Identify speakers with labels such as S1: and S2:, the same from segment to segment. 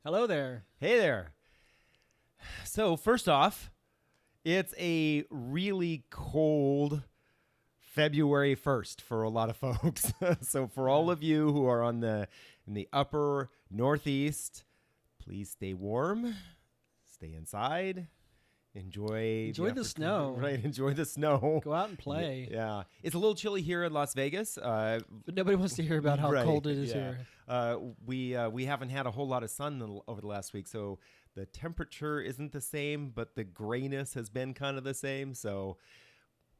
S1: Hello there.
S2: Hey there. So, first off, it's a really cold February 1st for a lot of folks. So, for all of you who are in the upper Northeast, please stay warm, stay inside, enjoy
S1: the snow.
S2: Right, enjoy the snow.
S1: Go out and play.
S2: Yeah. It's a little chilly here in Las Vegas.
S1: But nobody wants to hear about how
S2: Right,
S1: cold it is
S2: yeah.
S1: here.
S2: We haven't had a whole lot of sun over the last week, so the temperature isn't the same, but the grayness has been kind of the same. So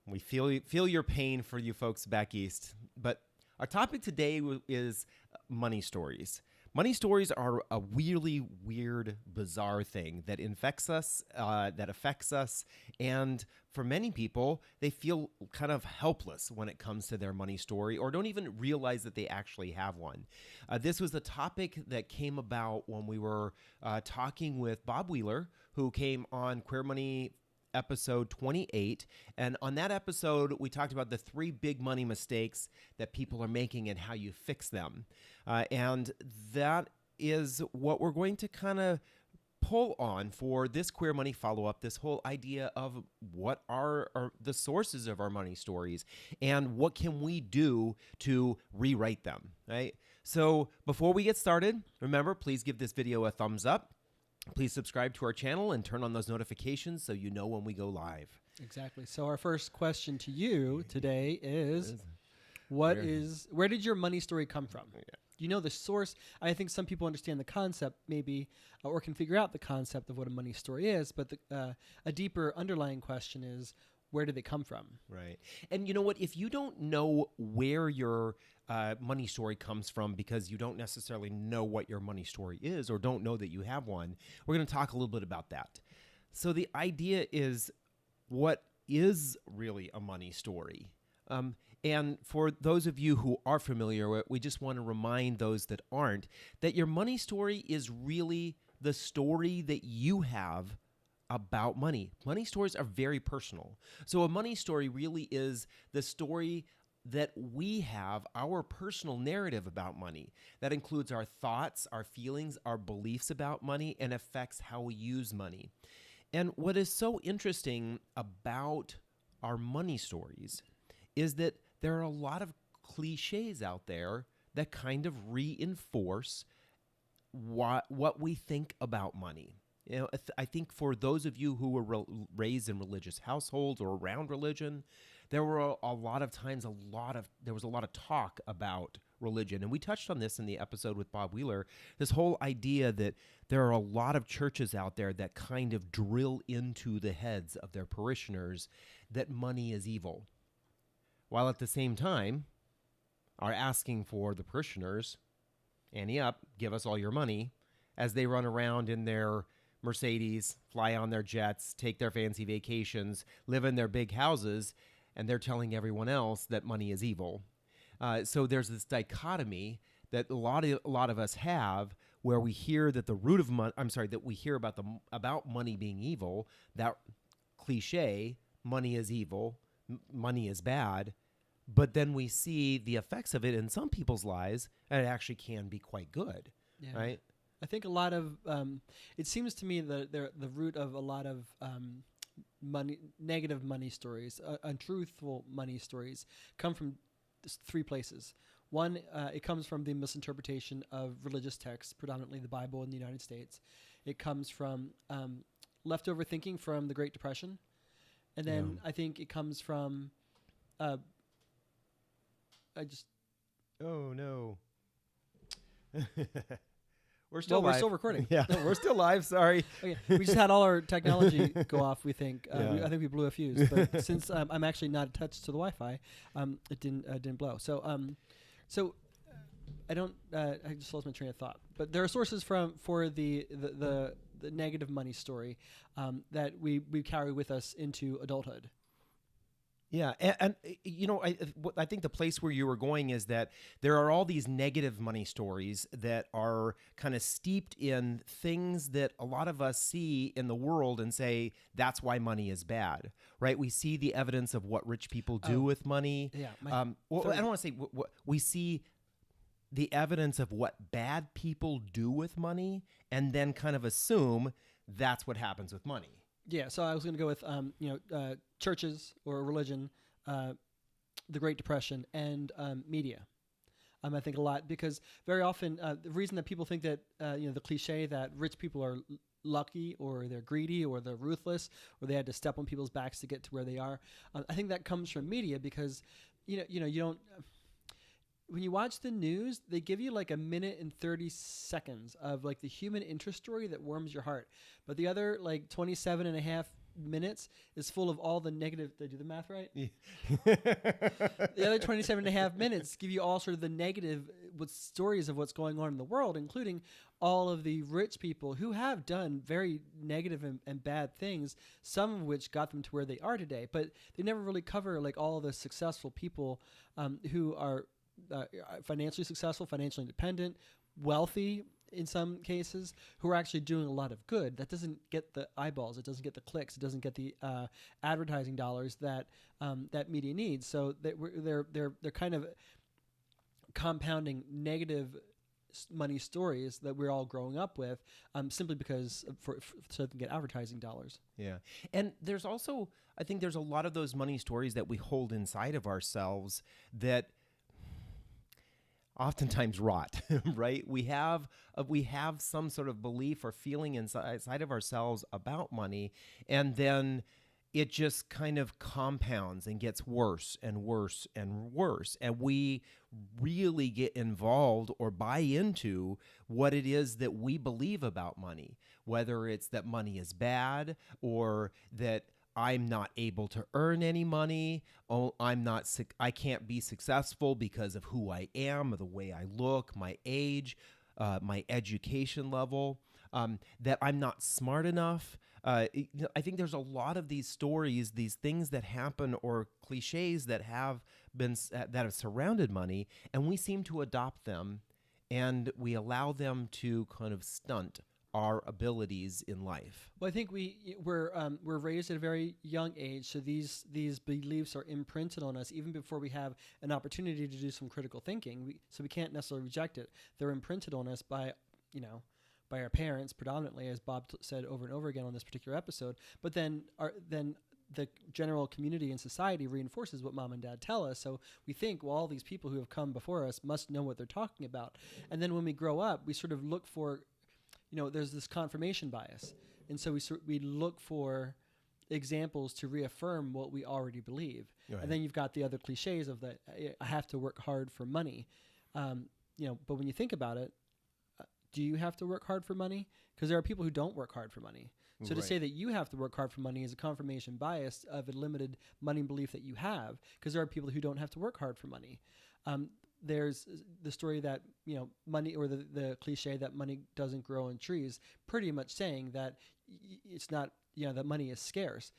S2: we feel your pain for you folks back east. But our topic today is money stories. Money stories are a really weird, bizarre thing that affects us, and for many people, they feel kind of helpless when it comes to their money story or don't even realize that they actually have one. This was a topic that came about when we were talking with Bob Wheeler, who came on Queer Money episode 28. And on that episode, we talked about the 3 big money mistakes that people are making and how you fix them. And that is what we're going to kind of pull on for this Queer Money follow-up, this whole idea of what are the sources of our money stories and what can we do to rewrite them, right? So before we get started, remember, please give this video a thumbs up. Please subscribe to our channel and turn on those notifications so you know when we go live.
S1: Exactly. So our first question to you today is, where did your money story come from?
S2: Yeah.
S1: Do you know the source? I think some people understand the concept maybe or can figure out the concept of what a money story is, but a deeper underlying question is, where did they come from?
S2: Right. And you know what? If you don't know where your money story comes from because you don't necessarily know what your money story is or don't know that you have one, we're going to talk a little bit about that. So the idea is, what is really a money story? And for those of you who are familiar with it, we just want to remind those that aren't that your money story is really the story that you have about money. Money stories are very personal. So a money story really is the story that we have, our personal narrative about money. That includes our thoughts, our feelings, our beliefs about money, and affects how we use money. And what is so interesting about our money stories is that there are a lot of cliches out there that kind of reinforce what we think about money. You know, I think for those of you who were raised in religious households or around religion, there were a lot of times there was a lot of talk about religion. And we touched on this in the episode with Bob Wheeler, this whole idea that there are a lot of churches out there that kind of drill into the heads of their parishioners that money is evil, while at the same time are asking for the parishioners, ante up, give us all your money, as they run around in their Mercedes, fly on their jets, take their fancy vacations, live in their big houses, and they're telling everyone else that money is evil. So there's this dichotomy that a lot of us have, where we hear that the root of money. That we hear about money being evil. That cliche, money is evil, money is bad. But then we see the effects of it in some people's lives, and it actually can be quite good, right?
S1: I think a lot of it seems to me that the root of a lot of negative money stories, untruthful money stories, come from 3 places. One, it comes from the misinterpretation of religious texts, predominantly the Bible in the United States. It comes from leftover thinking from the Great Depression, and then I think it comes from
S2: Oh no. We're still live.
S1: We're still recording.
S2: Yeah, we're still live. Sorry.
S1: Okay, we just had all our technology go off. We think.
S2: Yeah.
S1: I think we blew a fuse. But since I'm actually not attached to the Wi-Fi, it didn't blow. So I don't. I just lost my train of thought. But there are sources for the negative money story that we carry with us into adulthood.
S2: Yeah, and you know, I think the place where you were going is that there are all these negative money stories that are kind of steeped in things that a lot of us see in the world and say that's why money is bad, right? We see the evidence of what rich people do with money.
S1: Yeah.
S2: I don't want to say what we see. the evidence of what bad people do with money and then kind of assume that's what happens with money.
S1: Yeah, so I was going to go with churches or religion, the Great Depression, and media. I think a lot because very often the reason that people think that the cliche that rich people are lucky or they're greedy or they're ruthless or they had to step on people's backs to get to where they are. I think that comes from media because you don't. When you watch the news, they give you like a minute and 30 seconds of like the human interest story that warms your heart. But the other like 27 and a half minutes is full of all the negative. Did I do the math right?
S2: Yeah.
S1: The other 27 and a half minutes give you all sort of the negative stories of what's going on in the world, including all of the rich people who have done very negative and bad things, some of which got them to where they are today. But they never really cover like all the successful people who are financially successful, financially independent, wealthy in some cases, who are actually doing a lot of good. That doesn't get the eyeballs, it doesn't get the clicks, it doesn't get the advertising dollars that that media needs. So they're kind of compounding negative money stories that we're all growing up with, simply because so they can get advertising dollars.
S2: Yeah, and there's also, I think there's a lot of those money stories that we hold inside of ourselves that oftentimes rot, right? We have some sort of belief or feeling inside of ourselves about money, and then it just kind of compounds and gets worse and worse and worse. And we really get involved or buy into what it is that we believe about money, whether it's that money is bad or that I'm not able to earn any money. Oh, I can't be successful because of who I am, or the way I look, my age, my education level, that I'm not smart enough. I think there's a lot of these stories, these things that happen or cliches that have surrounded money, and we seem to adopt them and we allow them to kind of stunt our abilities in life.
S1: Well, I think we're raised at a very young age, so these beliefs are imprinted on us even before we have an opportunity to do some critical thinking. So we can't necessarily reject it. They're imprinted on us by our parents, predominantly, as Bob said over and over again on this particular episode. But then the general community and society reinforces what mom and dad tell us. So we think, well, all these people who have come before us must know what they're talking about. And then when we grow up, we sort of look for, there's this confirmation bias. And so we look for examples to reaffirm what we already believe. Right. And then you've got the other cliches of that I have to work hard for money. But when you think about it, do you have to work hard for money? Because there are people who don't work hard for money. So to say that you have to work hard for money is a confirmation bias of a limited money belief that you have, because there are people who don't have to work hard for money. There's the story that, money, or the cliche that money doesn't grow on trees, pretty much saying that it's not, that money is scarce.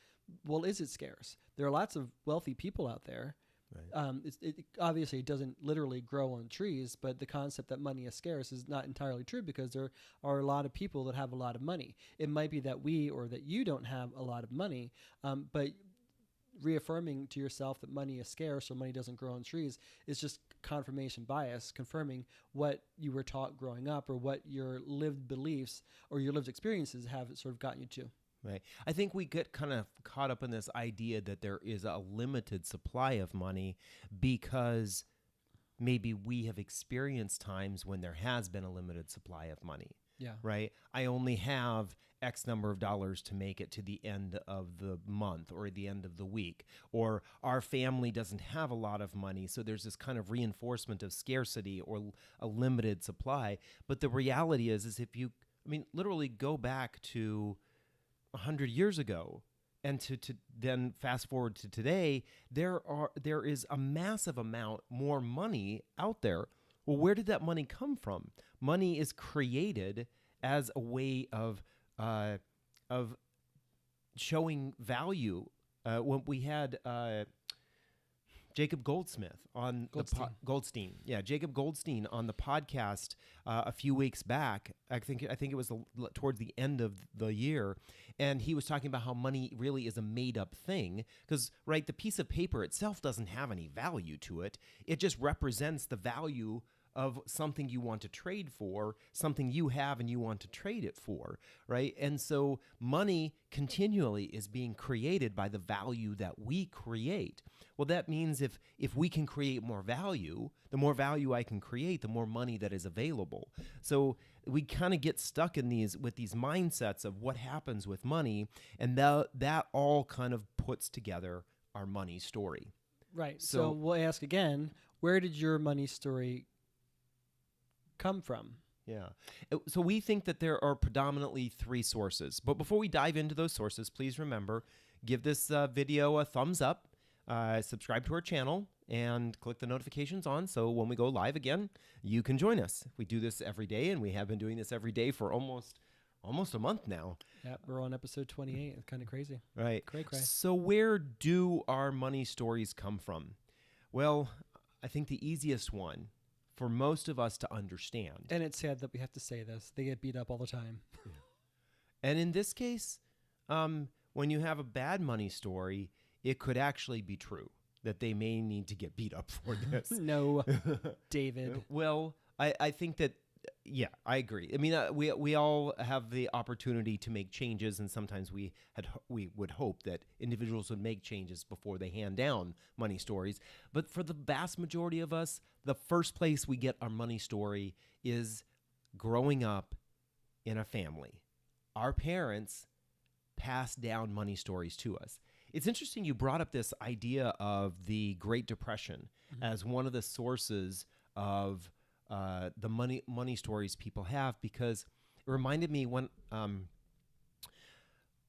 S1: Well, is it scarce? There are lots of wealthy people out there. Right. It obviously doesn't literally grow on trees, but the concept that money is scarce is not entirely true, because there are a lot of people that have a lot of money. It might be that that you don't have a lot of money, but reaffirming to yourself that money is scarce or money doesn't grow on trees is just confirmation bias, confirming what you were taught growing up or what your lived beliefs or your lived experiences have sort of gotten you to.
S2: Right. I think we get kind of caught up in this idea that there is a limited supply of money because maybe we have experienced times when there has been a limited supply of money.
S1: Yeah.
S2: Right. I only have X number of dollars to make it to the end of the month or the end of the week, or our family doesn't have a lot of money. So there's this kind of reinforcement of scarcity or a limited supply. But the reality is if you, literally go back to 100 years ago and to then fast forward to today, there is a massive amount more money out there. Well, where did that money come from? Money is created as a way of showing value. When we had Jacob Goldstein on Jacob Goldstein on the podcast a few weeks back. I think it was towards the end of the year, and he was talking about how money really is a made-up thing because, right, the piece of paper itself doesn't have any value to it. It just represents the value of something you want to trade for, something you have and you want to trade it for, right? And so money continually is being created by the value that we create. Well, that means if we can create more value, the more value I can create, the more money that is available. So we kind of get stuck in these mindsets of what happens with money, and that all kind of puts together our money story.
S1: Right. So we'll ask again, where did your money story come from?
S2: Yeah. So we think that there are predominantly 3 sources. But before we dive into those sources, please remember, give this video a thumbs up, subscribe to our channel, and click the notifications on so when we go live again, you can join us. We do this every day, and we have been doing this every day for almost a month now.
S1: Yeah, we're on episode 28. It's kind of crazy.
S2: Right.
S1: Cray.
S2: So where do our money stories come from? Well, I think the easiest one for most of us to understand.
S1: And it's sad that we have to say this. They get beat up all the time.
S2: And in this case, when you have a bad money story, it could actually be true that they may need to get beat up for this.
S1: No, David.
S2: Well, I think that, yeah, I agree. I mean, we all have the opportunity to make changes, and sometimes we would hope that individuals would make changes before they hand down money stories. But for the vast majority of us, the first place we get our money story is growing up in a family. Our parents pass down money stories to us. It's interesting you brought up this idea of the Great Depression as one of the sources of the money stories people have, because it reminded me when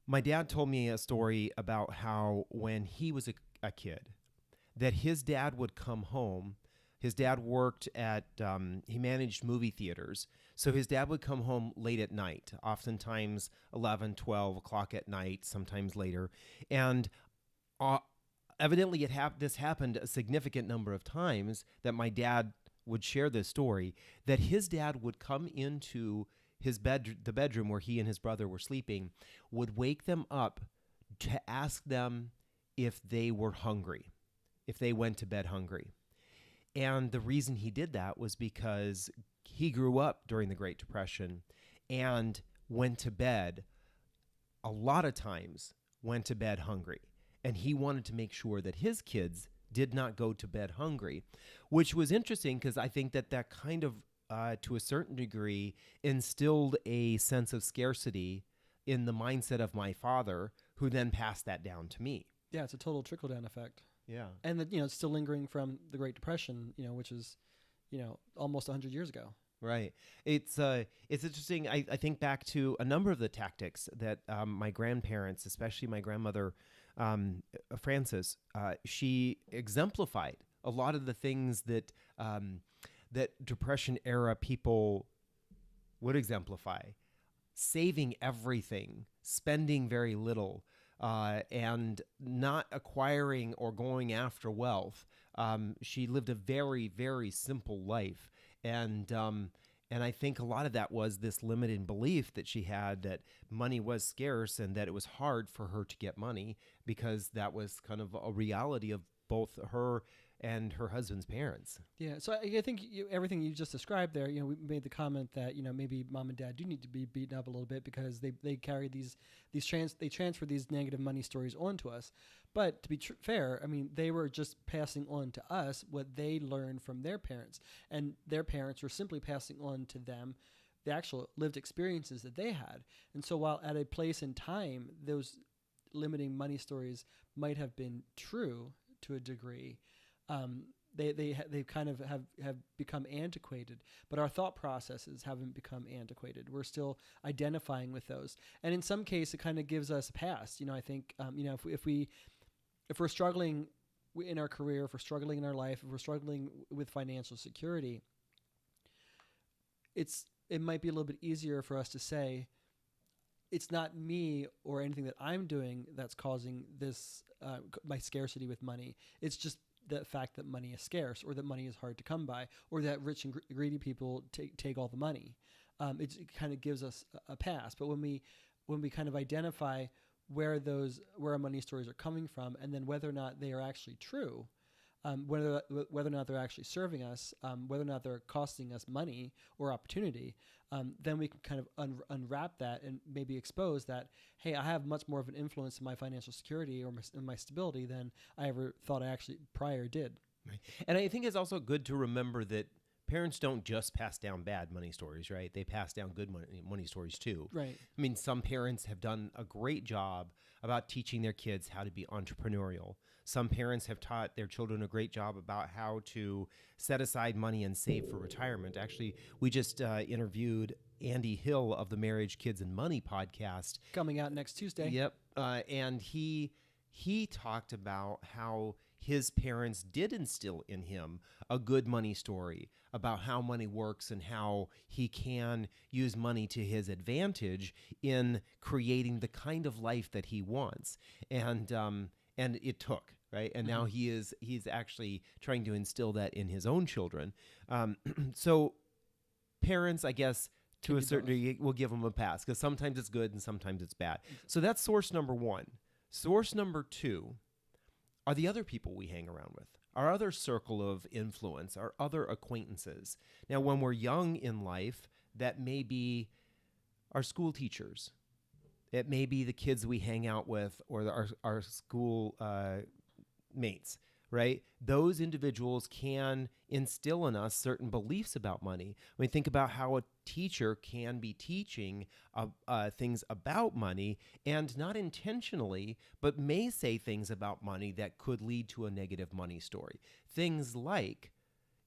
S2: my dad told me a story about how when he was a kid, that his dad would come home. His dad worked at, he managed movie theaters. So his dad would come home late at night, oftentimes 11, 12 o'clock at night, sometimes later. And evidently this happened a significant number of times that my dad would share this story, that his dad would come into the bedroom where he and his brother were sleeping, would wake them up to ask them if they were hungry, if they went to bed hungry. And the reason he did that was because he grew up during the Great Depression and went to bed, a lot of times went to bed hungry. And he wanted to make sure that his kids did not go to bed hungry, which was interesting because I think that kind of, to a certain degree, instilled a sense of scarcity in the mindset of my father, who then passed that down to me.
S1: Yeah, it's a total trickle-down effect.
S2: Yeah.
S1: And it's still lingering from the Great Depression, which is, almost 100 years ago.
S2: Right. It's interesting. I think back to a number of the tactics that my grandparents, especially my grandmother, Frances, she exemplified a lot of the things that that Depression era people would exemplify: saving everything, spending very little, and not acquiring or going after wealth. She lived a very, very simple life. And I think a lot of that was this limited belief that she had that money was scarce and that it was hard for her to get money, because that was kind of a reality of both her and her husband's parents. Yeah.
S1: So I think everything you just described there, we made the comment that, maybe mom and dad do need to be beaten up a little bit because they carry they transfer these negative money stories onto us. But to be fair, I mean, they were just passing on to us what they learned from their parents, and their parents were simply passing on to them the actual lived experiences that they had. And so while at a place in time, those limiting money stories might have been true to a degree, they kind of have become antiquated, but our thought processes haven't become antiquated. We're still identifying with those, and in some case, it kind of gives us a pass. I think if we're struggling in our career, if we're struggling in our life, if we're struggling with financial security, it might be a little bit easier for us to say, it's not me or anything that I'm doing that's causing this my scarcity with money. It's just the fact that money is scarce, or that money is hard to come by, or that rich and greedy people take all the money. It kind of gives us a pass. But when we kind of identify where our money stories are coming from, and then whether or not they are actually true, whether or not they're actually serving us, whether or not they're costing us money or opportunity, then we can kind of unwrap that and maybe expose that, hey, I have much more of an influence in my financial security or in my stability than I ever thought I actually prior did.
S2: Right. And I think it's also good to remember that parents don't just pass down bad money stories, right? They pass down good money stories too.
S1: Right.
S2: I mean, some parents have done a great job about teaching their kids how to be entrepreneurial. Some parents have taught their children a great job about how to set aside money and save for retirement. Actually, we just interviewed Andy Hill of the Marriage, Kids, and Money podcast.
S1: Coming out next Tuesday.
S2: Yep. And he talked about how his parents did instill in him a good money story about how money works and how he can use money to his advantage in creating the kind of life that he wants. And it took, right? And now he's actually trying to instill that in his own children. So parents, I guess, to a certain degree, will give them a pass because sometimes it's good and sometimes it's bad. So that's source number one. Source number two are the other people we hang around with, our other circle of influence, our other acquaintances. Now, when we're young in life, that may be our school teachers. It may be the kids we hang out with or our school mates, right? Those individuals can instill in us certain beliefs about money. I mean, think about how a teacher can be teaching things about money and not intentionally, but may say things about money that could lead to a negative money story. Things like,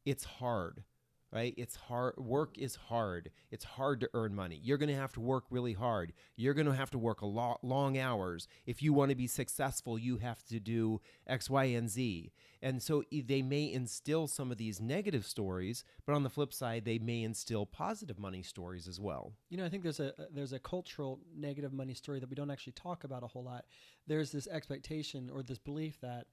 S2: it's hard, right? It's hard. Work is hard. It's hard to earn money. You're going to have to work really hard. You're going to have to work a lot long hours. If you want to be successful, you have to do X, Y, and Z. And so they may instill some of these negative stories, but on the flip side, they may instill positive money stories as well.
S1: You know, I think there's a cultural negative money story that we don't actually talk about a whole lot. There's this expectation or this belief that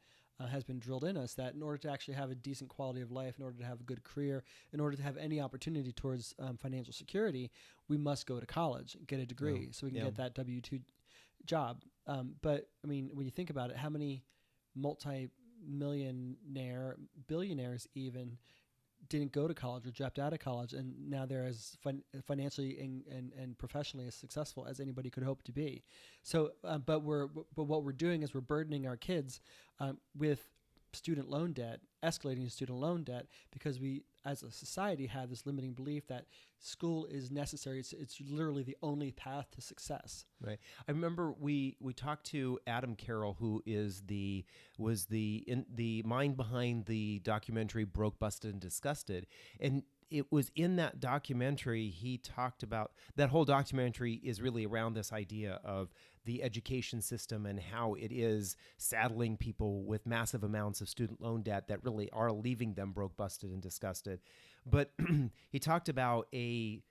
S1: has been drilled in us that in order to actually have a decent quality of life, in order to have a good career, in order to have any opportunity towards financial security, we must go to college and get a degree so we can get that W-2 job. But, I mean, when you think about it, how many multi-millionaire, billionaires even didn't go to college or dropped out of college, and now they're as financially and professionally as successful as anybody could hope to be. So, but what we're doing is we're burdening our kids with student loan debt, escalating student loan debt, because we, as a society, have this limiting belief that school is necessary. It's literally the only path to success.
S2: Right. I remember we talked to Adam Carroll, who was the mind behind the documentary Broke, Busted, and Disgusted, and it was in that documentary he talked about. That whole documentary is really around this idea of the education system and how it is saddling people with massive amounts of student loan debt that really are leaving them broke, busted, and disgusted. But he talked about a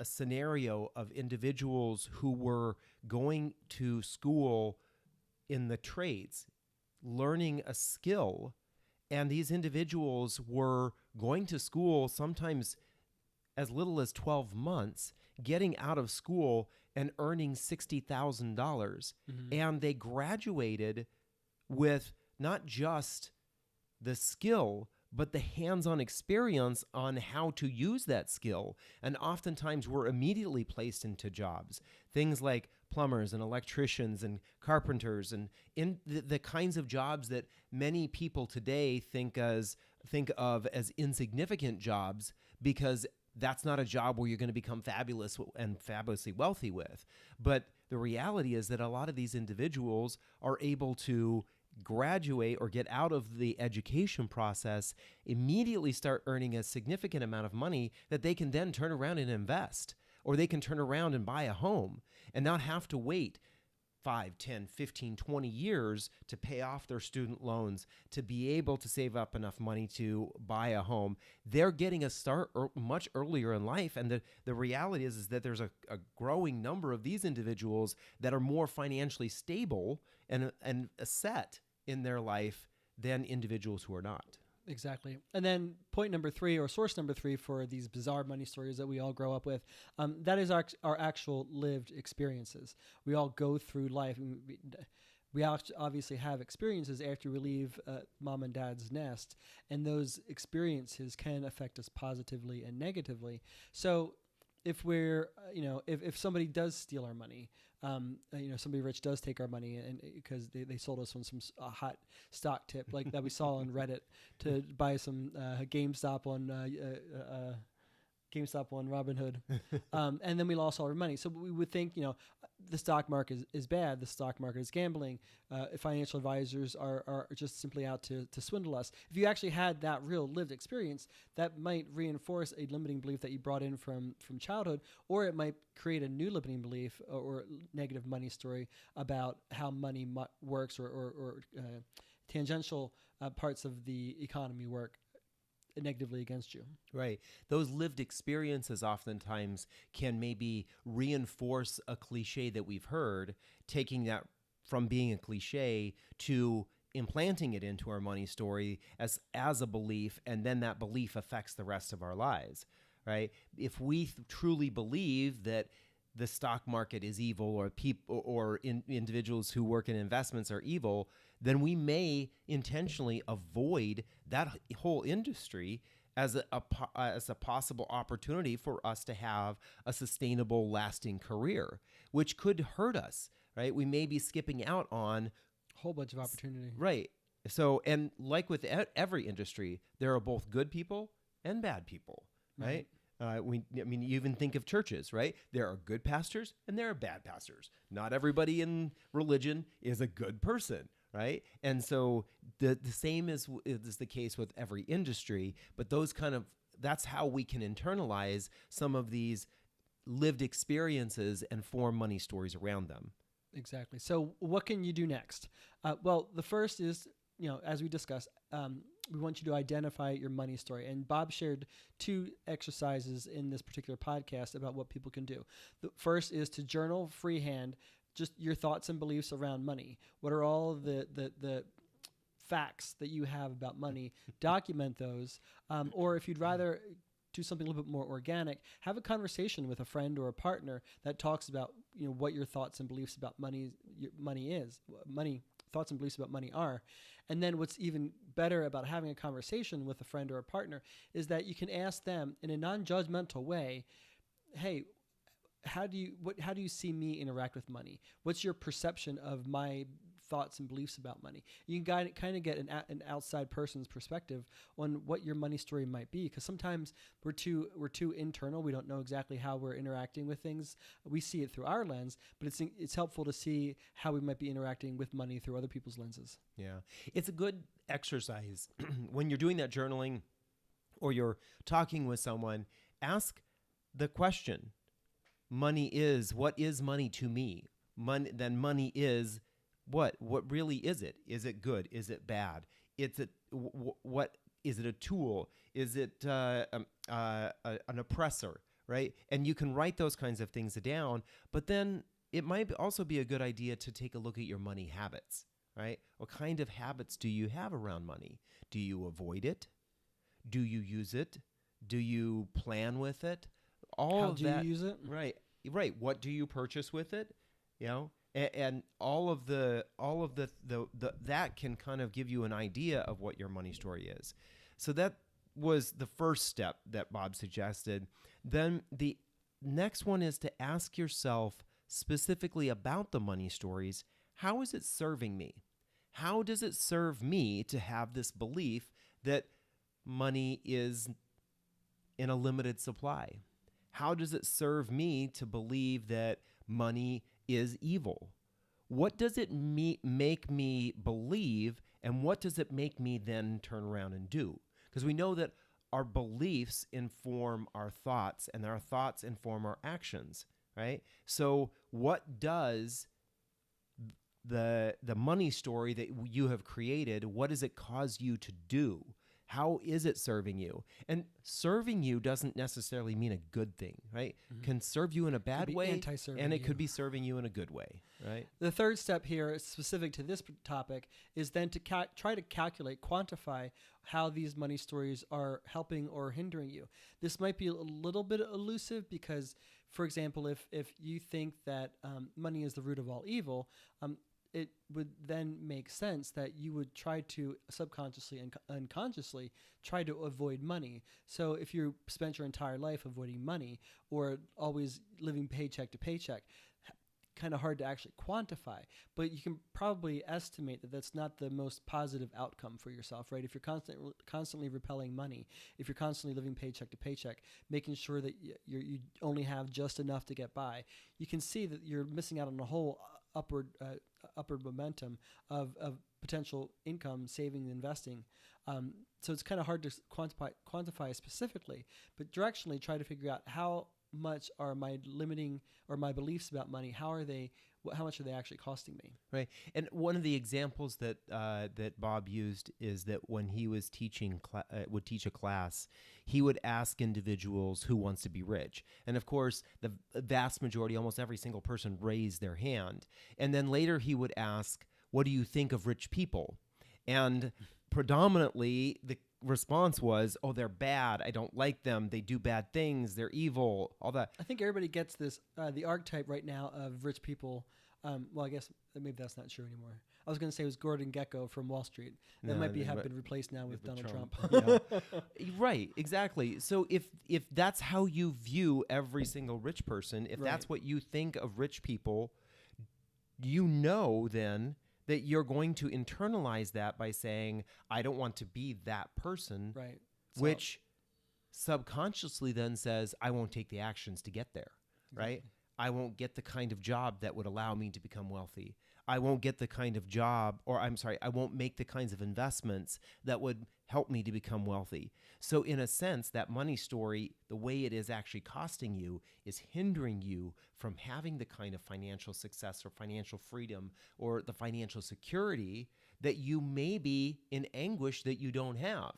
S2: scenario of individuals who were going to school in the trades, learning a skill, and these individuals were going to school sometimes as little as 12 months, getting out of school and earning $60,000. And they graduated with not just the skill, but the hands-on experience on how to use that skill. And oftentimes were immediately placed into jobs. Things like plumbers and electricians and carpenters and in the kinds of jobs that many people today think of as insignificant jobs, because that's not a job where you're going to become fabulous and fabulously wealthy with. But the reality is that a lot of these individuals are able to graduate or get out of the education process, immediately start earning a significant amount of money that they can then turn around and invest, or they can turn around and buy a home and not have to wait 5, 10, 15, 20 years to pay off their student loans, to be able to save up enough money to buy a home. They're getting a start much earlier in life. And the reality is that there's a growing number of these individuals that are more financially stable and set in their life than individuals who are not.
S1: Exactly. And then point number 3, or source number 3 for these bizarre money stories that we all grow up with, that is our actual lived experiences. We all go through life. we obviously have experiences after we leave mom and dad's nest, and those experiences can affect us positively and negatively. So if we're, if somebody does steal our money, somebody rich does take our money, and because they sold us on some hot stock tip like that we saw on Reddit to buy some GameStop on Robinhood, and then we lost all our money. So we would think, the stock market is bad. The stock market is gambling. Financial advisors are just simply out to swindle us. If you actually had that real lived experience, that might reinforce a limiting belief that you brought in from childhood, or it might create a new limiting belief or negative money story about how money works or tangential parts of the economy work negatively against you.
S2: Right. Those lived experiences oftentimes can maybe reinforce a cliche that we've heard, taking that from being a cliche to implanting it into our money story as a belief, and then that belief affects the rest of our lives, right? If we truly believe that the stock market is evil, or people or individuals who work in investments are evil, then we may intentionally avoid that whole industry as a possible opportunity for us to have a sustainable, lasting career, which could hurt us, right? We may be skipping out on
S1: a whole bunch of opportunity.
S2: Right. So, and like with every industry, there are both good people and bad people, right? You even think of churches, right? There are good pastors and there are bad pastors. Not everybody in religion is a good person, right? And so the same is the case with every industry, but that's how we can internalize some of these lived experiences and form money stories around them.
S1: Exactly. So what can you do next? Well, the first is, as we discussed, we want you to identify your money story. And Bob shared 2 exercises in this particular podcast about what people can do. The first is to journal freehand just your thoughts and beliefs around money. What are all the facts that you have about money? Document those. Or if you'd rather do something a little bit more organic, have a conversation with a friend or a partner that talks about what your thoughts and beliefs about thoughts and beliefs about money are. And then what's even better about having a conversation with a friend or a partner is that you can ask them in a non-judgmental way, hey, how do you see me interact with money? What's your perception of my thoughts and beliefs about money? You can kind of get an outside person's perspective on what your money story might be, because sometimes we're too internal. We don't know exactly how we're interacting with things. We see it through our lens, but it's helpful to see how we might be interacting with money through other people's lenses.
S2: Yeah, it's a good exercise when you're doing that journaling or you're talking with someone. Ask the question: what is money to me? Money is what really is it? Is it good? Is it bad? What is it? A tool? Is it an oppressor? Right? And you can write those kinds of things down, but then it might also be a good idea to take a look at your money habits, right? What kind of habits do you have around money? Do you avoid it? Do you use it? Do you plan with it?
S1: How do you use it?
S2: Right. What do you purchase with it? And all of the that can kind of give you an idea of what your money story is. So that was the first step that Bob suggested. Then the next one is to ask yourself specifically about the money stories. How is it serving me? How does it serve me to have this belief that money is in a limited supply? How does it serve me to believe that money is evil? What does it make me believe, and what does it make me then turn around and do? Because we know that our beliefs inform our thoughts, and our thoughts inform our actions, right? So what does the money story that you have created, what does it cause you to do? How is it serving you? And serving you doesn't necessarily mean a good thing, right? Mm-hmm. Can serve you in a bad way, and it could be serving you in a good way, right?
S1: The third step here, specific to this topic, is then to try to quantify how these money stories are helping or hindering you. This might be a little bit elusive because, for example, if you think that money is the root of all evil, it would then make sense that you would try to subconsciously and unconsciously try to avoid money. So if you spent your entire life avoiding money or always living paycheck to paycheck, kind of hard to actually quantify, but you can probably estimate that that's not the most positive outcome for yourself, right? If you're constantly repelling money, if you're constantly living paycheck to paycheck, making sure that you only have just enough to get by, you can see that you're missing out on a whole upward momentum of potential income, saving, and investing. So it's kind of hard to quantify specifically, but directionally try to figure out how much are my limiting or my beliefs about money, how much are they actually costing me?
S2: Right. And one of the examples that that Bob used is that when he was would teach a class, he would ask individuals who wants to be rich. And of course, the vast majority, almost every single person raised their hand. And then later he would ask, what do you think of rich people? And predominantly the response was, oh, they're bad. I don't like them. They do bad things. They're evil, all that.
S1: I think everybody gets this, the archetype right now of rich people. Well, I guess maybe that's not true anymore. I was going to say it was Gordon Gekko from Wall Street. That might have been replaced now with Donald Trump.
S2: Yeah. Right, exactly. So if that's how you view every single rich person, if that's what you think of rich people, you know then that you're going to internalize that by saying, I don't want to be that person,
S1: right?
S2: Which subconsciously then says, I won't take the actions to get there, right? I won't get the kind of job that would allow me to become wealthy. I won't get the kind of job, or I won't make the kinds of investments that would help me to become wealthy. So in a sense, that money story, the way it is actually costing you, is hindering you from having the kind of financial success or financial freedom or the financial security that you may be in anguish that you don't have,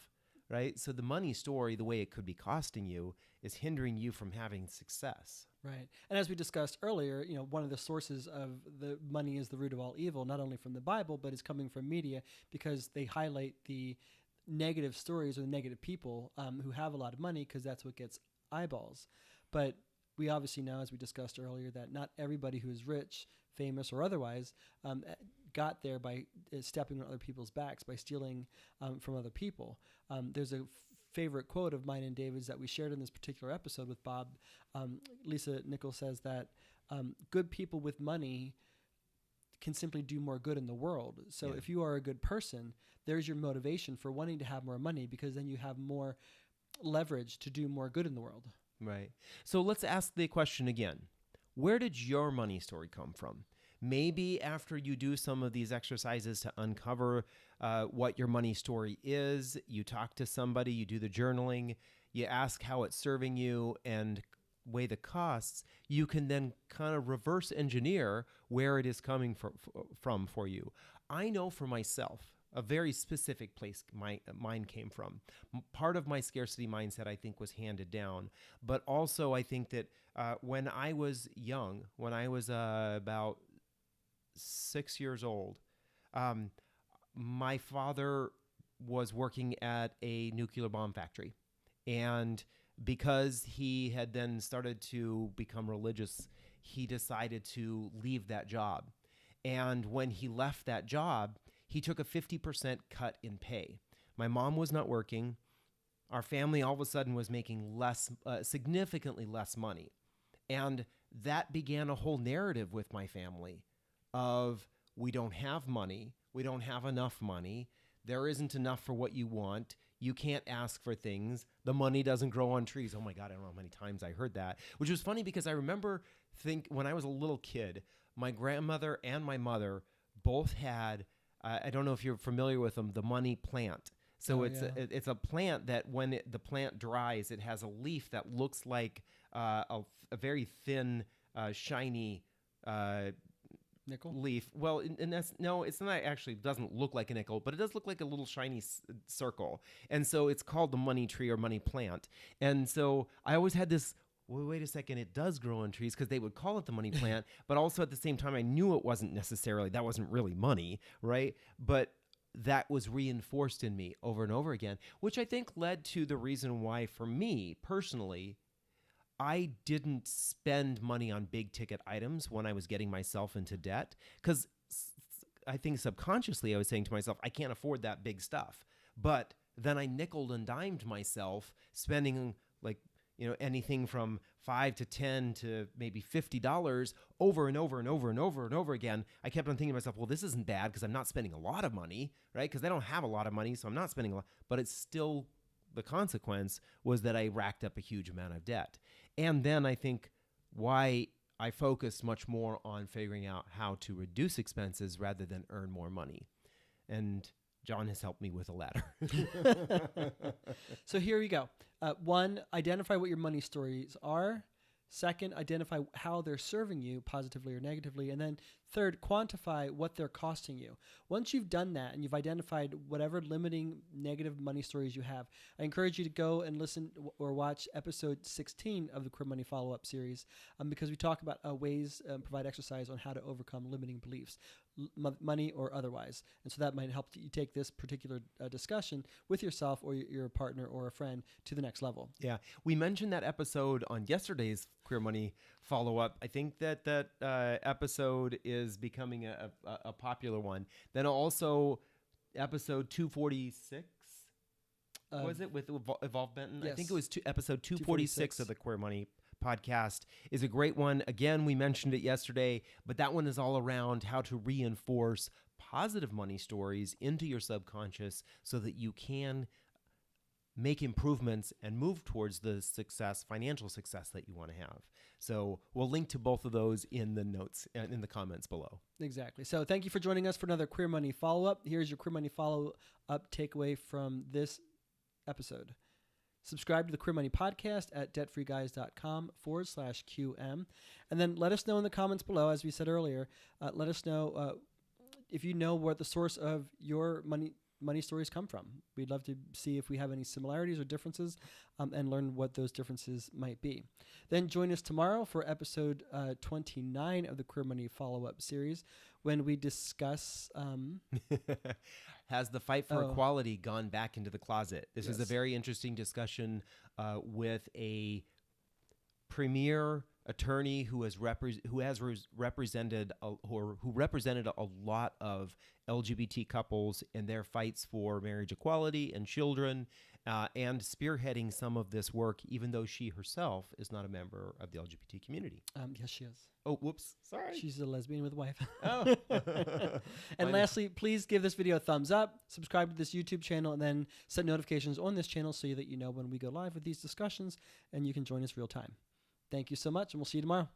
S2: right? So the money story, the way it could be costing you, is hindering you from having success.
S1: Right. And as we discussed earlier, one of the sources of the money is the root of all evil, not only from the Bible, but is coming from media because they highlight the negative stories or the negative people who have a lot of money because that's what gets eyeballs. But we obviously know, as we discussed earlier, that not everybody who is rich, famous, or otherwise got there by stepping on other people's backs, by stealing from other people. There's a favorite quote of mine and David's that we shared in this particular episode with Bob. Lisa Nichols says that good people with money can simply do more good in the world. So if you are a good person, there's your motivation for wanting to have more money because then you have more leverage to do more good in the world.
S2: Right. So let's ask the question again. Where did your money story come from? Maybe after you do some of these exercises to uncover what your money story is, you talk to somebody, you do the journaling, you ask how it's serving you and weigh the costs, you can then kind of reverse engineer where it is coming from for you. I know for myself, a very specific place mine came from. Part of my scarcity mindset, I think, was handed down. But also, I think that when I was young, when I was about 6 years old, my father was working at a nuclear bomb factory. And because he had then started to become religious, he decided to leave that job. And when he left that job, he took a 50% cut in pay. My mom was not working. Our family all of a sudden was making significantly less money. And that began a whole narrative with my family of we don't have money, we don't have enough money, there isn't enough for what you want, you can't ask for things, the money doesn't grow on trees. Oh my God, I don't know how many times I heard that, which was funny because I remember when I was a little kid, my grandmother and my mother both had, I don't know if you're familiar with them, the money plant. So it's a plant that when the plant dries, it has a leaf that looks like a very thin, shiny
S1: nickel
S2: leaf. Well, and it's not actually, it doesn't look like a nickel, but it does look like a little shiny circle. And so it's called the money tree or money plant. And so I always had this, well, wait a second, it does grow on trees because they would call it the money plant. But also at the same time, I knew it wasn't necessarily, that wasn't really money, right? But that was reinforced in me over and over again, which I think led to the reason why, for me personally, I didn't spend money on big ticket items when I was getting myself into debt, because I think subconsciously I was saying to myself, I can't afford that big stuff. But then I nickeled and dimed myself, spending like, anything from $5 to $10 to maybe $50 over and over and over and over and over again. I kept on thinking to myself, well, this isn't bad because I'm not spending a lot of money, right? Because I don't have a lot of money, so I'm not spending a lot. But it's still, the consequence was that I racked up a huge amount of debt. And then I think why I focused much more on figuring out how to reduce expenses rather than earn more money. And John has helped me with the latter.
S1: So here you go. One, identify what your money stories are. Second, identify how they're serving you positively or negatively. And then third, quantify what they're costing you. Once you've done that and you've identified whatever limiting negative money stories you have, I encourage you to go and listen or watch episode 16 of the Queer Money Follow-Up series, because we talk about ways, provide exercise on how to overcome limiting beliefs, money or otherwise. And so that might help you take this particular discussion with yourself or your partner or a friend to the next level.
S2: Yeah. We mentioned that episode on yesterday's Queer Money Follow-Up. I think that episode is becoming a popular one. Then also episode 246, was it, with Evolve Benton?
S1: Yes.
S2: I think it was episode 246 of the Queer Money podcast is a great one. Again, we mentioned it yesterday, but that one is all around how to reinforce positive money stories into your subconscious so that you can make improvements and move towards the financial success that you want to have. So we'll link to both of those in the notes and in the comments below.
S1: Exactly. So thank you for joining us for another Queer Money Follow-Up. Here's your Queer Money Follow-Up takeaway from this episode. Subscribe to the Queer Money Podcast at debtfreeguys.com/QM. And then let us know in the comments below, as we said earlier, let us know if you know where the source of your money stories come from. We'd love to see if we have any similarities or differences, and learn what those differences might be. Then join us tomorrow for episode 29 of the Queer Money Follow-Up series, when we discuss...
S2: Has the fight for equality gone back into the closet? This is a very interesting discussion with a premier attorney who represented a lot of LGBT couples in their fights for marriage equality and children, and spearheading some of this work, even though she herself is not a member of the LGBT community.
S1: Yes, she is.
S2: Oh, whoops. Sorry.
S1: She's a lesbian with a wife.
S2: Oh.
S1: And lastly, please give this video a thumbs up, subscribe to this YouTube channel, and then set notifications on this channel so that you know when we go live with these discussions and you can join us real time. Thank you so much, and we'll see you tomorrow.